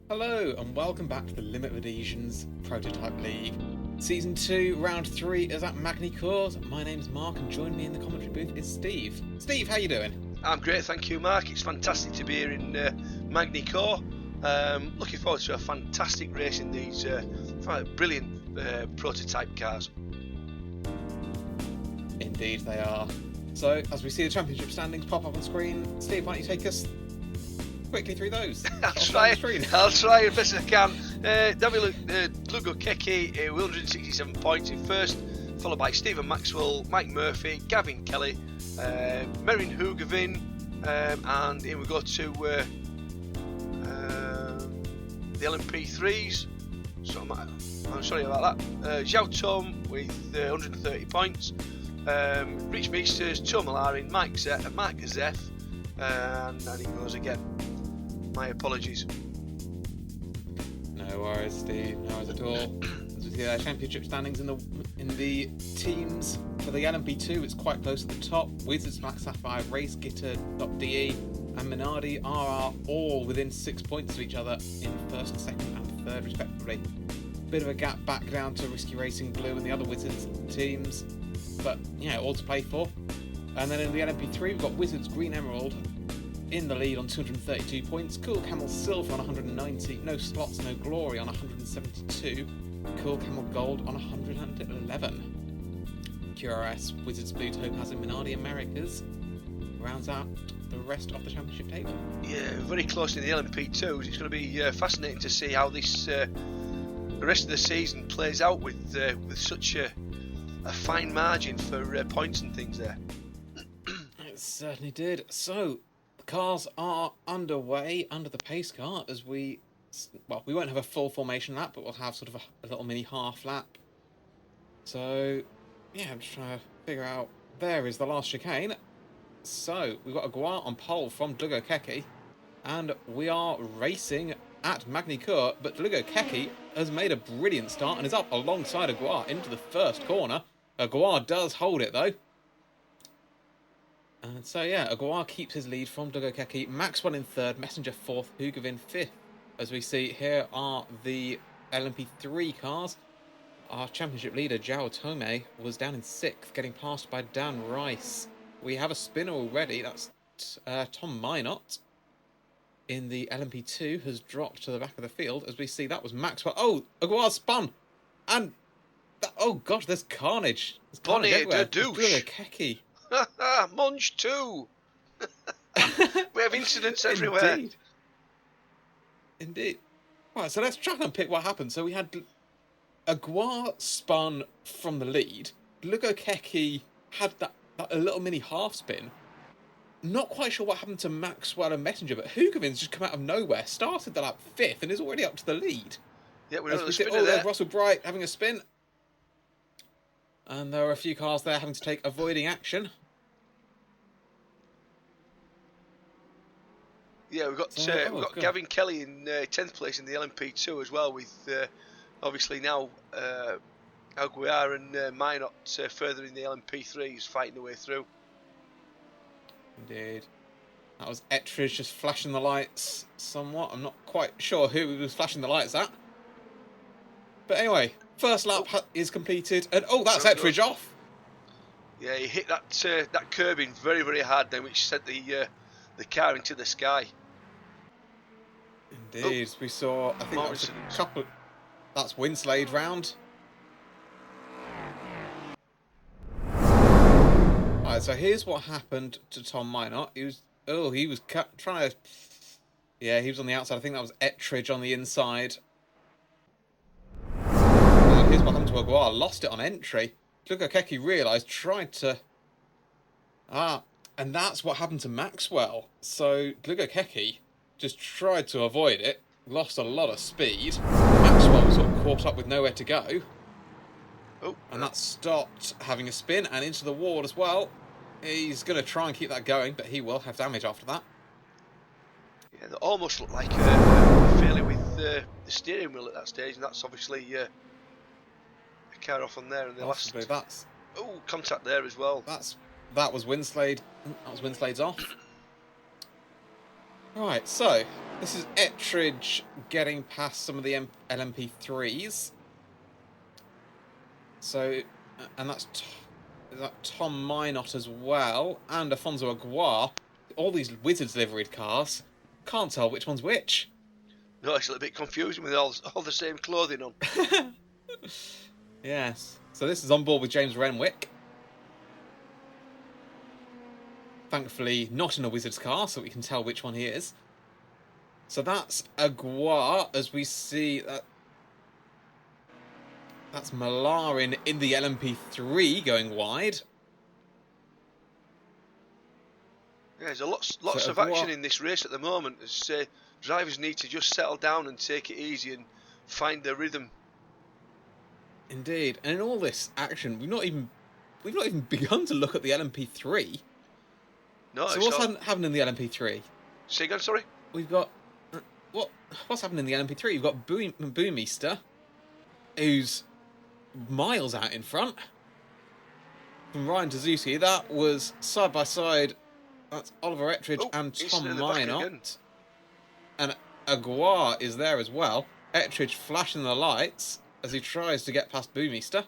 Hello and welcome back to the Limit of Adhesion's Prototype League. Season 2, Round 3 is at Magny Cours. My name's Mark and joining me in the commentary booth is Steve. Steve, how you doing? I'm great, thank you, Mark. It's fantastic to be here in Magny Cours. Looking forward to a fantastic race in these brilliant prototype cars. Indeed they are. So, as we see the championship standings pop up on screen, Steve, why don't you take us quickly through those? I'll try as best as I can. Lugo Keki with 167 points in first, followed by Stephen Maxwell, Mike Murphy, Gavin Kelly, Merrin Hugavin, and here we go to the LMP3s. So I'm sorry about that. Zhao Tom with 130 points. Rich Meesters, Tom Malarin, Mark Zef, and he goes again. My apologies. No worries, Steve. No worries at all. As we see the championship standings in the teams for the LMP2, it's quite close at the top. Wizards, Black Sapphire, Race Gitter, .de, and Minardi are all within 6 points of each other in first, second, and third, respectively. Bit of a gap back down to Risky Racing Blue and the other Wizards teams, but yeah, all to play for. And then in the LMP3, we've got Wizards Green Emerald in the lead on 232 points, Cool Camel Silver on 190, No Slots, No Glory on 172, Cool Camel Gold on 111. QRS, Wizards Blue, Topaz and Minardi Americas rounds out the rest of the championship table. Yeah, very close in the LMP2s. It's going to be fascinating to see how this the rest of the season plays out with such a fine margin for points and things there. It certainly did. So, the cars are underway under the pace car as we won't have a full formation lap, but we'll have sort of a little mini half lap. So, yeah, I'm just trying to figure out. There is the last chicane. So, we've got a Guar on pole from Dlugo Keki, and we are racing at Magny Cours, but Dlugo Keki has made a brilliant start and is up alongside Aguar into the first corner. Aguar does hold it though. And so yeah, Aguar keeps his lead from Dlugo Keki. Maxwell in third, Messenger fourth, Hugavin fifth. As we see, here are the LMP3 cars. Our championship leader, Zhao Tome, was down in sixth, getting passed by Dan Rice. We have a spinner already, that's Tom Minot. In the LMP2 has dropped to the back of the field. As we see, that was Maxwell. Oh, Aguar spun! And, oh gosh, there's carnage. There's carnage everywhere. Dlugo Keki. Munch too. We have incidents everywhere. Indeed. Right, so let's try and pick what happened. So we had Aguar spun from the lead. Dlugo Keki had that a little mini half spin. Not quite sure what happened to Maxwell and Messenger, but Hugavin's just come out of nowhere, started the lap fifth, and is already up to the lead. Yeah, we're on the spinner there. There's Russell Bright having a spin. And there are a few cars there having to take avoiding action. Yeah, we've got Gavin Kelly in 10th place in the LMP2 as well, with obviously now Aguiar and Minot further in the LMP3s fighting their way through. Indeed. That was Ettridge just flashing the lights somewhat. I'm not quite sure who he was flashing the lights at. But anyway, first lap is completed. And that's Ettridge off. Yeah, he hit that curbing very, very hard then, which sent the car into the sky. Indeed. We saw, I think that was a couple. That's Winslade round. Alright, so here's what happened to Tom Minot. He was trying to. Yeah, he was on the outside. I think that was Ettridge on the inside. And here's what happened to Aguar. Lost it on entry. Dlugo Keki realised, tried to. And that's what happened to Maxwell. So Dlugo Keki just tried to avoid it. Lost a lot of speed. Maxwell was sort of caught up with nowhere to go. And that stopped having a spin and into the wall as well. He's going to try and keep that going, but he will have damage after that. Yeah, they almost looked like a failure with the steering wheel at that stage, and that's obviously a car off on there. And the last contact there as well. That was Winslade. That was Winslade's off. Right, so This is Ettridge getting past some of the LMP3s. So, and that's Tom Minot as well, and Afonso Aguiar. All these Wizards liveried cars. Can't tell which one's which. No, it's a little bit confusing with all the same clothing on. Yes. So this is on board with James Renwick. Thankfully, not in a Wizards car, so we can tell which one he is. So that's Aguiar, as we see that. That's Malarin in the LMP3 going wide. Yeah, there's lots of action in this race at the moment. As drivers need to just settle down and take it easy and find their rhythm. Indeed, and in all this action, we've not even begun to look at the LMP3. No. So what's happened in the LMP3? Say again, sorry. We've got what's happened in the LMP3? We've got Boomeister, who's miles out in front. From Ryan Suzuki, that was side by side. That's Oliver Ettridge and Tom Minot. And Aguiar is there as well. Ettridge flashing the lights as he tries to get past Boomeister.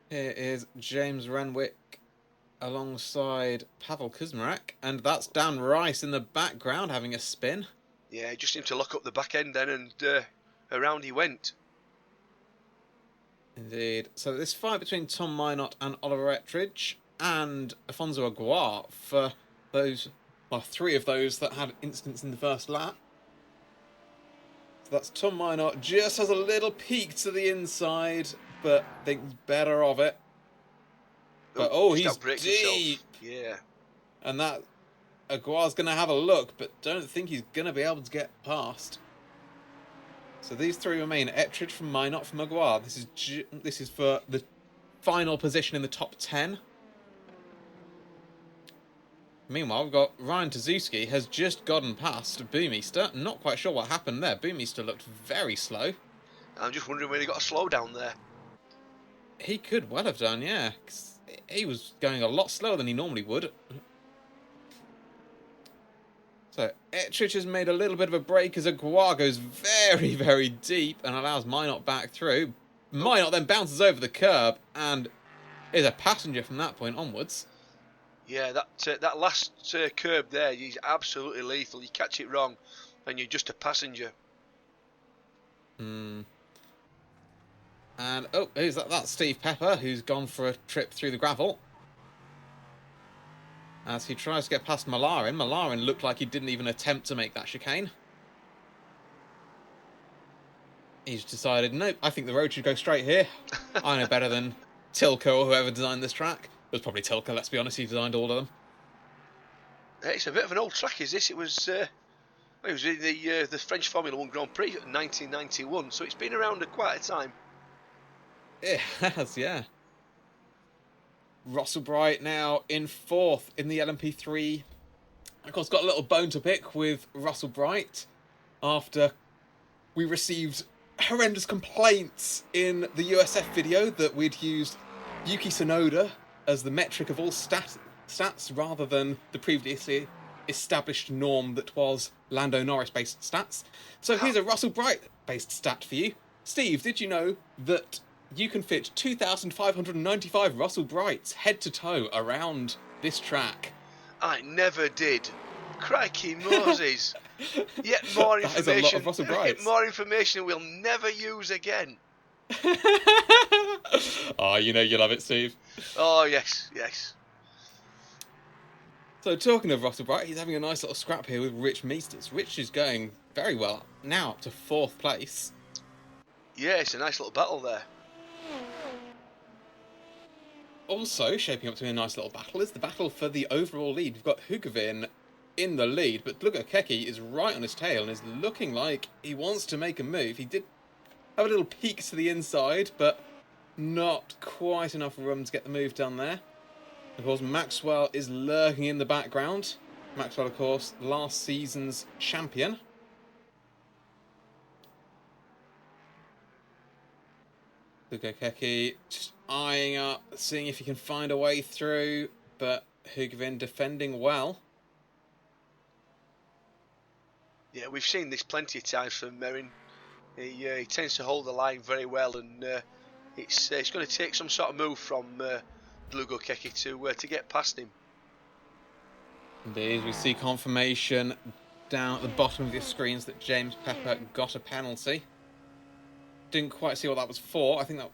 Here is James Renwick alongside Pavel Kuzmarek, and that's Dan Rice in the background having a spin. Yeah, he just seemed to lock up the back end then, and around he went. Indeed. So this fight between Tom Minot and Oliver Ettridge and Afonso Aguiar for those, well, 3 of those that had incidents in the first lap. So that's Tom Minot, just has a little peek to the inside, but thinks better of it. But he's deep. Yeah. And that Aguiar's going to have a look, but don't think he's going to be able to get past. So these 3 remain. Ettridge from Minot from Aguiar. This is for the final position in the top 10. Meanwhile, we've got Ryan Suzuki has just gotten past Boomeister. Not quite sure what happened there. Boomeister looked very slow. I'm just wondering where he got a slowdown there. He could well have done, yeah. 'Cause he was going a lot slower than he normally would. So Ettridge has made a little bit of a break as Aguiar goes very, very deep and allows Minot back through. Minot then bounces over the curb and is a passenger from that point onwards. Yeah, that last curb there, he's absolutely lethal. You catch it wrong and you're just a passenger. And who's that? That's Steve Pepper, who's gone for a trip through the gravel. As he tries to get past Malarin. Malarin looked like he didn't even attempt to make that chicane. He's decided, nope, I think the road should go straight here. I know better than Tilke or whoever designed this track. It was probably Tilke, let's be honest, he designed all of them. It's a bit of an old track, is this? It was in the French Formula 1 Grand Prix in 1991, so it's been around quite a time. It has, yeah. Russell Bright now in 4th in the LMP3. Of course, got a little bone to pick with Russell Bright after we received horrendous complaints in the USF video that we'd used Yuki Tsunoda as the metric of all stats rather than the previously established norm that was Lando Norris-based stats. So here's a Russell Bright-based stat for you. Steve, did you know that you can fit 2,595 Russell Brights head to toe around this track? I never did. Crikey Moses. Yet more information. That is a lot of Russell Brights. Yet more information we'll never use again. Oh, you know you love it, Steve. Oh, yes, yes. So talking of Russell Bright, he's having a nice little scrap here with Rich Meesters. Rich is going very well, now up to 4th place. Yeah, it's a nice little battle there. Also, shaping up to be a nice little battle is the battle for the overall lead. We've got Hugavin in the lead, but Lugakeki is right on his tail and is looking like he wants to make a move. He did have a little peek to the inside, but not quite enough room to get the move done there. Of course, Maxwell is lurking in the background. Maxwell, of course, last season's champion. Lugakeki just eyeing up, seeing if he can find a way through. but Hugavin defending well. Yeah, we've seen this plenty of times from Merrin. He tends to hold the line very well, and it's going to take some sort of move from Dlugo Keki to get past him. Indeed, we see confirmation down at the bottom of your screens that James Pepper got a penalty. Didn't quite see what that was for. I think that...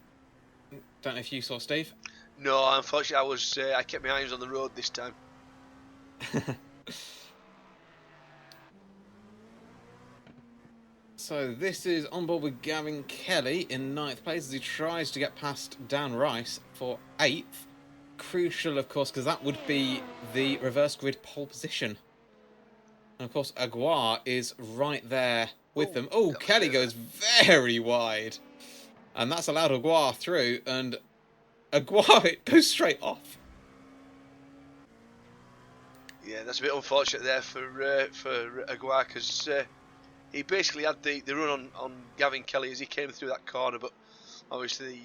Don't know if you saw, Steve. No, unfortunately, I kept my eyes on the road this time. So this is on board with Gavin Kelly in 9th place as he tries to get past Dan Rice for 8th. Crucial, of course, because that would be the reverse grid pole position. And of course, Aguirre is right there with them. Oh, Kelly goes very wide. And that's allowed Aguirre through, and Aguirre, it goes straight off. Yeah, that's a bit unfortunate there for Aguirre, because he basically had the run on Gavin Kelly as he came through that corner, but obviously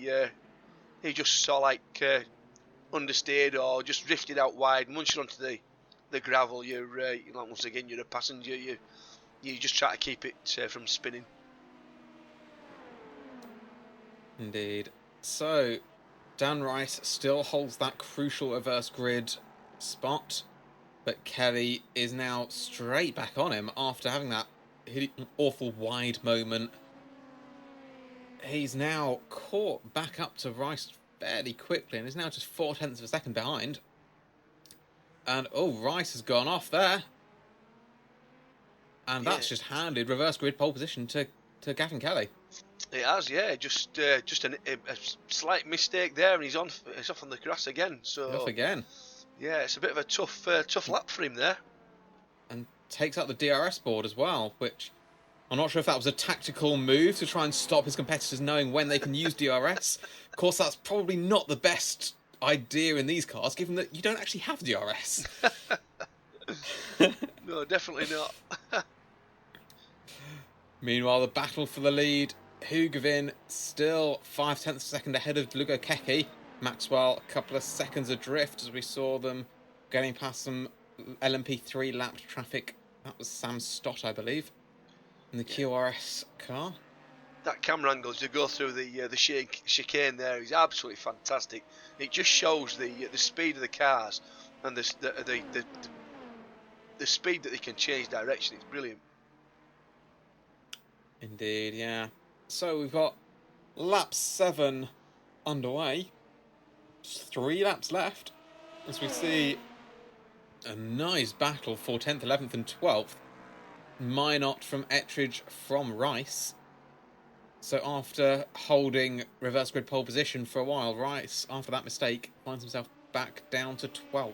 he just sort of like understeered or just drifted out wide. And once you're onto the gravel, you're once again you're a passenger. You just try to keep it from spinning. Indeed. So Dan Rice still holds that crucial reverse grid spot, but Kelly is now straight back on him after having that awful wide moment. He's now caught back up to Rice fairly quickly and is now just 0.4 of a second behind. And Rice has gone off there. And that's just handed reverse grid pole position to Gavin Kelly. It has, yeah. Just a slight mistake there, and he's off on the grass again. So off again. Yeah, it's a bit of a tough lap for him there. And takes out the DRS board as well, which I'm not sure if that was a tactical move to try and stop his competitors knowing when they can use DRS. Of course, that's probably not the best idea in these cars, given that you don't actually have DRS. No, definitely not. Meanwhile, the battle for the lead. Hugavin still 0.5 of a second ahead of Dlugo Keki. Maxwell a couple of seconds adrift as we saw them getting past some LMP3 lapped traffic. That was Sam Stott, I believe, in the QRS car. That camera angle as you go through the chicane there is absolutely fantastic. It just shows the speed of the cars and the speed that they can change direction. It's brilliant. Indeed, yeah. So we've got lap 7 underway. Just 3 laps left. As we see a nice battle for 10th, 11th and 12th. Minot from Ettridge from Rice. So after holding reverse grid pole position for a while, Rice, after that mistake, finds himself back down to 12th,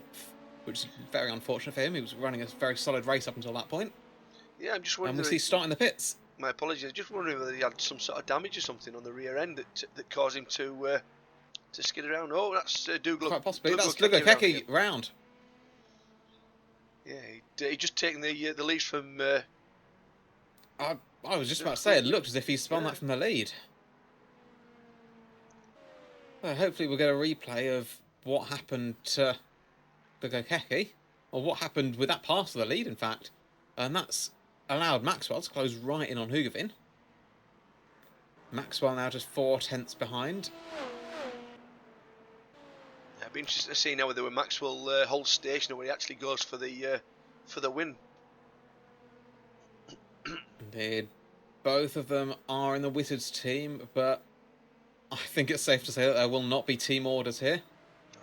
which is very unfortunate for him. He was running a very solid race up until that point. Yeah, I'm just wondering. And we see starting the pits. My apologies. Just wondering whether he had some sort of damage or something on the rear end that caused him to skid around. Oh, that's Douglas. Quite possibly. That's Dlugo Keki round. Yeah, he'd just taken the lead from. I was just about to say, it looked as if he spun that from the lead. Well, hopefully we'll get a replay of what happened to Dlugo Keki, or what happened with that pass of the lead, in fact. And that's allowed Maxwell to close right in on Hugavin. Maxwell now just 0.4 behind. I'd be interested to see now whether Maxwell holds station or where he actually goes for the win. Indeed. Both of them are in the Wizards team, but I think it's safe to say that there will not be team orders here.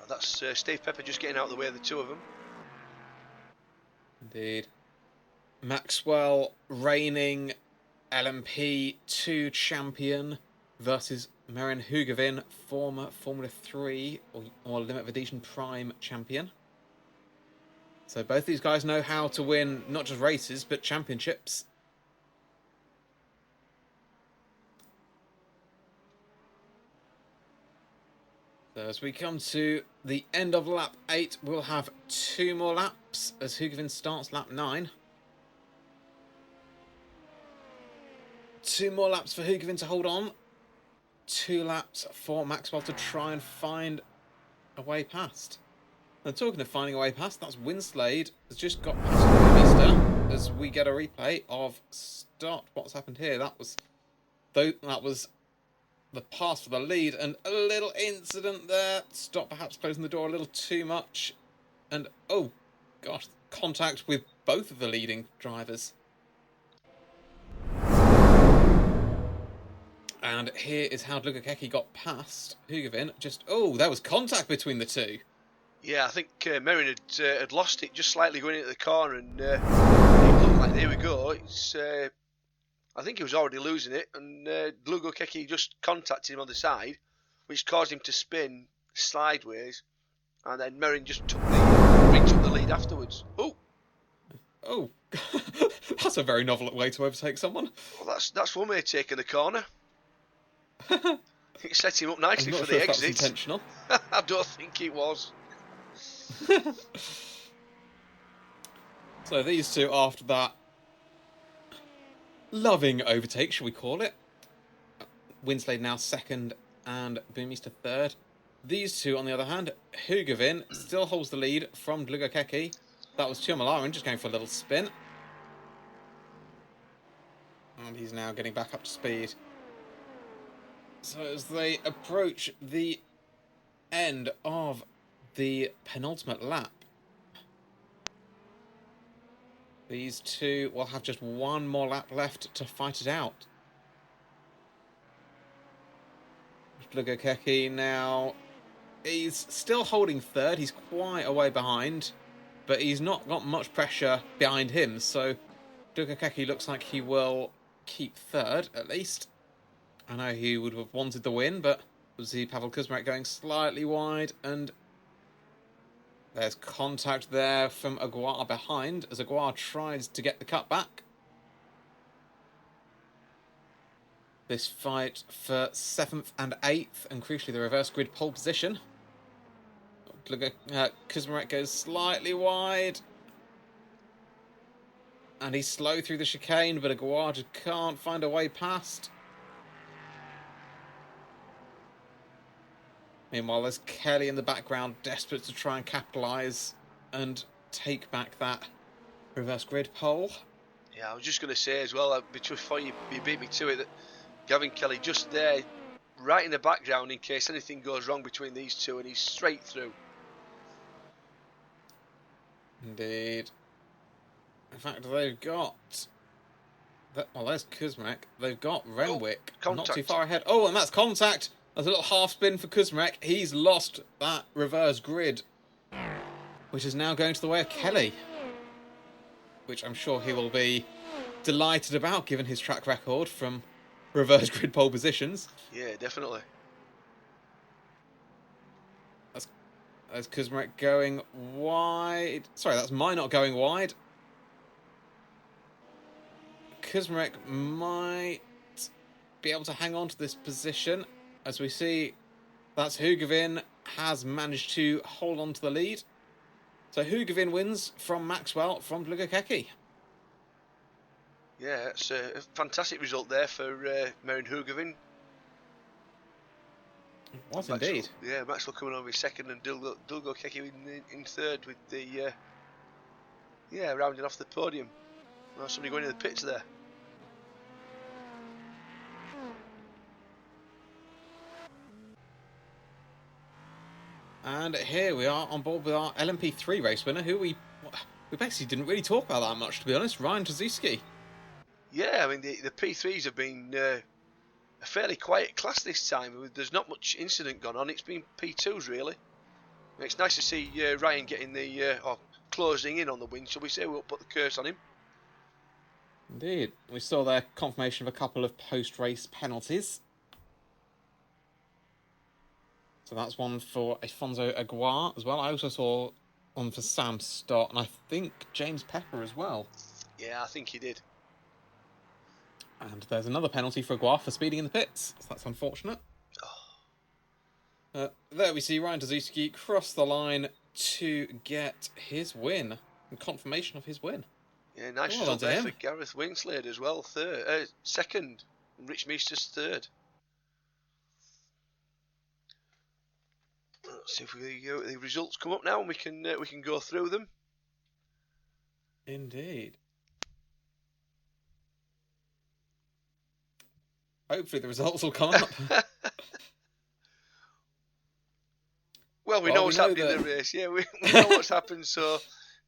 That's Steve Pepper just getting out of the way of the two of them. Indeed. Maxwell, reigning LMP2 champion, versus Merrin Hugavin, former Formula 3 or Limit of Adhesion Prime champion. So both these guys know how to win not just races, but championships. So as we come to the end of lap 8, we'll have 2 more laps as Hugavin starts lap 9. 2 more laps for Hugavin to hold on. 2 laps for Maxwell to try and find a way past. And talking of finding a way past, that's Winslade has just got past Mister as we get a replay of start. What's happened here? That was the pass for the lead, and a little incident there. Stop perhaps closing the door a little too much, and oh gosh, contact with both of the leading drivers. And here is how Dlugakeki got past Hugavin. There was contact between the two. Yeah, I think Merrin had lost it just slightly going into the corner, and it looked like, there we go. I think he was already losing it, and Dlugakeki just contacted him on the side, which caused him to spin sideways, and then Merrin just took the lead afterwards. Oh, that's a very novel way to overtake someone. Well, that's one way of taking the corner. It set him up nicely for the exit. That was intentional. I don't think it was. So these two, after that loving overtake, shall we call it? Winslade now second and Boomeister third. These two, on the other hand, Hugavin still holds the lead from Dlugakeki. That was Tuomalainen just going for a little spin. And he's now getting back up to speed. So as they approach the end of the penultimate lap, these two will have just one more lap left to fight it out. Dlugakeki now, he's still holding third. He's quite a way behind, but he's not got much pressure behind him. So Dlugakeki looks like he will keep third, at least. I know he would have wanted the win, but we'll see Pavel Kuzmarek going slightly wide, and there's contact there from Aguirre behind as Aguirre tries to get the cut back. This fight for 7th and 8th, and crucially the reverse grid pole position. Kuzmarek goes slightly wide, and he's slow through the chicane, but Aguirre just can't find a way past. Meanwhile, there's Kelly in the background, desperate to try and capitalise and take back that reverse grid pole. Yeah, I was just going to say as well, before you beat me to it, that Gavin Kelly just there, right in the background in case anything goes wrong between these two, and he's straight through. Indeed. In fact, they've got... Well, there's Kuzmarek. They've got Renwick not too far ahead. Oh, and that's contact! There's a little half spin for Kuzmarek. He's lost that reverse grid, which is now going to the way of Kelly, which I'm sure he will be delighted about, given his track record from reverse grid pole positions. Yeah, definitely. That's Kuzmarek going wide. Sorry, that's Minot going wide. Kuzmarek might be able to hang on to this position. As we see, that's Hugavin has managed to hold on to the lead. So Hugavin wins from Maxwell from Dlugakeki. Yeah, it's a fantastic result there for Merrin Hugavin. It was indeed. Yeah, Maxwell coming over in second and Dlugakeki in third with the rounding off the podium. Well, somebody going in the pits there. And here we are on board with our LMP3 race winner, who we basically didn't really talk about that much, to be honest, Ryan Trzaski. Yeah, I mean, the P3s have been a fairly quiet class this time. There's not much incident gone on. It's been P2s, really. And it's nice to see Ryan getting or closing in on the win, shall we say. We'll put the curse on him. Indeed. We saw their confirmation of a couple of post-race penalties. So that's one for Afonso Aguirre as well. I also saw one for Sam Stott, and I think James Pepper as well. Yeah, I think he did. And there's another penalty for Aguirre for speeding in the pits. So that's unfortunate. There we see Ryan Trzaski cross the line to get his win, and confirmation of his win. Yeah, nice result there for Gareth Winslade as well. Second, and Rich Meester's third. Let's see if the results come up now, and we can go through them. Indeed. Hopefully the results will come up. Well, we know what's happening in the race. Yeah, we know what's happened. So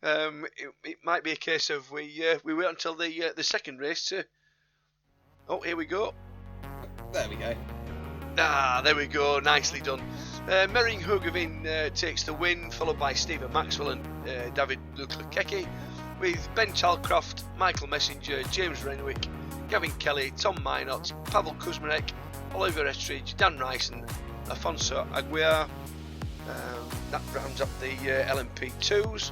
it might be a case of we wait until the second race to. Oh, here we go. There we go. Ah, there we go. Nicely done. Mering Hugavin takes the win, followed by Stephen Maxwell and David Lukakeki, with Ben Chalcroft, Michael Messenger, James Renwick, Gavin Kelly, Tom Minot, Pavel Kuzmarek, Oliver Estridge, Dan Rice and Afonso Aguiar. That rounds up the LMP2s.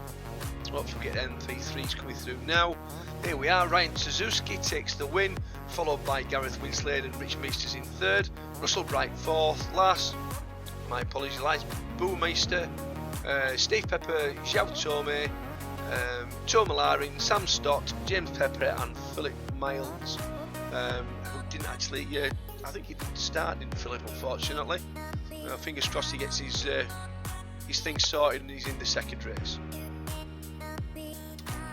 Don't forget MP3s coming through now. Here we are. Ryan Suzuki takes the win, followed by Gareth Winslade and Rich Meisters in third. Russell Bright fourth. Last, my apologies, Elias Boomeister, Steve Pepper, Xiao Tome, Tom Larin, Sam Stott, James Pepper and Philip Miles, who didn't actually, I think he didn't start, didn't Philip, unfortunately. Fingers crossed he gets his things sorted and he's in the second race.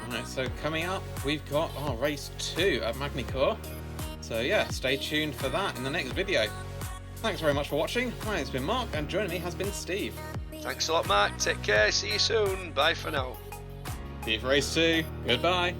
Alright, so coming up, we've got our race 2 at Magny Cours. So yeah, stay tuned for that in the next video. Thanks very much for watching. My name's been Mark, and joining me has been Steve. Thanks a lot, Mark. Take care. See you soon. Bye for now. See you for race 2. Goodbye.